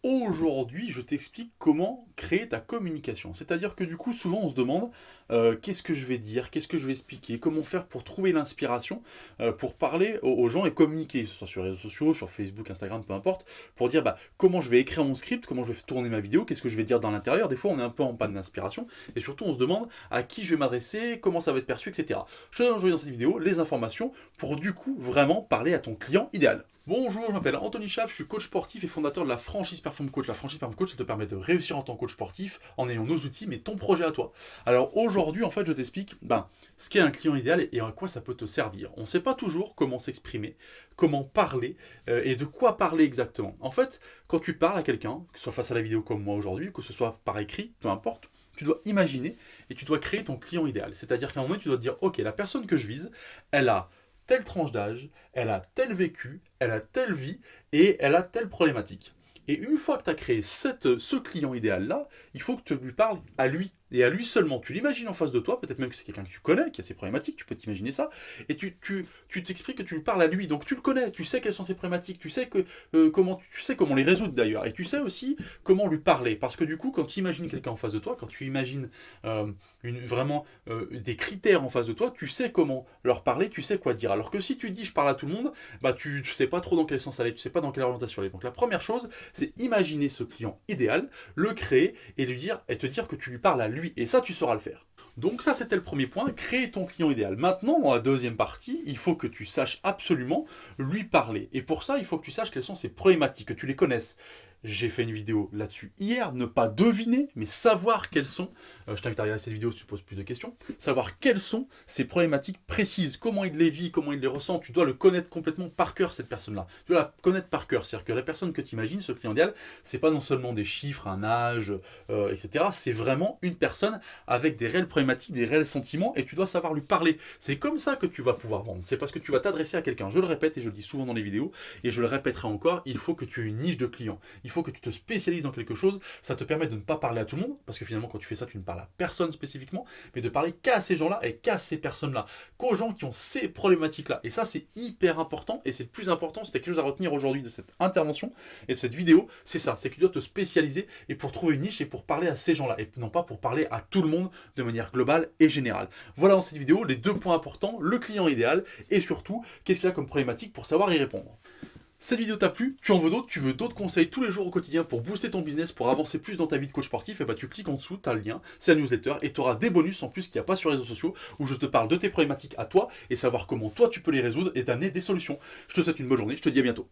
Aujourd'hui, je t'explique comment créer ta communication. C'est-à-dire que du coup, souvent on se demande qu'est-ce que je vais dire, qu'est-ce que je vais expliquer, comment faire pour trouver l'inspiration, pour parler aux gens et communiquer, que ce soit sur les réseaux sociaux, sur Facebook, Instagram, peu importe, pour dire comment je vais écrire mon script, comment je vais tourner ma vidéo, qu'est-ce que je vais dire dans l'intérieur. Des fois, on est un peu en panne d'inspiration et surtout, on se demande à qui je vais m'adresser, comment ça va être perçu, etc. Je te donne aujourd'hui dans cette vidéo les informations pour du coup vraiment parler à ton client idéal. Bonjour, je m'appelle Anthony Schaff, je suis coach sportif et fondateur de la franchise Perform Coach. La franchise Perform Coach, ça te permet de réussir en tant que coach sportif en ayant nos outils, mais ton projet à toi. Alors aujourd'hui, en fait, je t'explique ce qu'est un client idéal et à quoi ça peut te servir. On ne sait pas toujours comment s'exprimer, comment parler et de quoi parler exactement. En fait, quand tu parles à quelqu'un, que ce soit face à la vidéo comme moi aujourd'hui, que ce soit par écrit, peu importe, tu dois imaginer et tu dois créer ton client idéal. C'est-à-dire qu'à un moment, tu dois te dire, ok, la personne que je vise, elle a telle tranche d'âge, elle a tel vécu, elle a telle vie et elle a telle problématique. Et une fois que tu as créé ce client idéal-là, il faut que tu lui parles à lui. Et à lui seulement. Tu l'imagines en face de toi, peut-être même que c'est quelqu'un que tu connais, qui a ses problématiques, tu peux t'imaginer ça, et tu t'expliques que tu lui parles à lui. Donc tu le connais, tu sais quelles sont ses problématiques, tu sais comment les résoudre d'ailleurs, et tu sais aussi comment lui parler. Parce que du coup, quand tu imagines quelqu'un en face de toi, quand tu imagines vraiment des critères en face de toi, tu sais comment leur parler, tu sais quoi dire. Alors que si tu dis je parle à tout le monde, tu sais pas trop dans quel sens aller, tu sais pas dans quelle orientation aller. Donc la première chose, c'est imaginer ce client idéal, le créer et lui dire et te dire que tu lui parles à lui. Et ça, tu sauras le faire. Donc ça, c'était le premier point, créer ton client idéal. Maintenant, dans la deuxième partie, il faut que tu saches absolument lui parler. Et pour ça, il faut que tu saches quelles sont ses problématiques, que tu les connaisses. J'ai fait une vidéo là-dessus hier, ne pas deviner, mais savoir quelles sont, je t'invite à regarder cette vidéo si tu poses plus de questions, savoir quelles sont ces problématiques précises, comment il les vit, comment il les ressent, tu dois le connaître complètement par cœur cette personne-là. Tu dois la connaître par cœur, c'est-à-dire que la personne que tu imagines, ce client idéal, c'est pas non seulement des chiffres, un âge, etc. C'est vraiment une personne avec des réelles problématiques, des réels sentiments, et tu dois savoir lui parler. C'est comme ça que tu vas pouvoir vendre. C'est parce que tu vas t'adresser à quelqu'un. Je le répète et je le dis souvent dans les vidéos, et je le répéterai encore, il faut que tu aies une niche de clients. Il faut que tu te spécialises dans quelque chose. Ça te permet de ne pas parler à tout le monde, parce que finalement, quand tu fais ça, tu ne parles à personne spécifiquement, mais de parler qu'à ces gens-là et qu'à ces personnes-là, qu'aux gens qui ont ces problématiques-là. Et ça, c'est hyper important, et c'est le plus important. C'est quelque chose à retenir aujourd'hui de cette intervention et de cette vidéo. C'est ça, c'est que tu dois te spécialiser et pour trouver une niche et pour parler à ces gens-là, et non pas pour parler à tout le monde de manière globale et générale. Voilà dans cette vidéo les deux points importants, le client idéal et surtout, qu'est-ce qu'il a comme problématique pour savoir y répondre. Cette vidéo t'a plu, tu en veux d'autres, tu veux d'autres conseils tous les jours au quotidien pour booster ton business, pour avancer plus dans ta vie de coach sportif, et tu cliques en dessous, tu as le lien, c'est la newsletter, et tu auras des bonus en plus qu'il n'y a pas sur les réseaux sociaux, où je te parle de tes problématiques à toi, et savoir comment toi tu peux les résoudre et t'amener des solutions. Je te souhaite une bonne journée, je te dis à bientôt.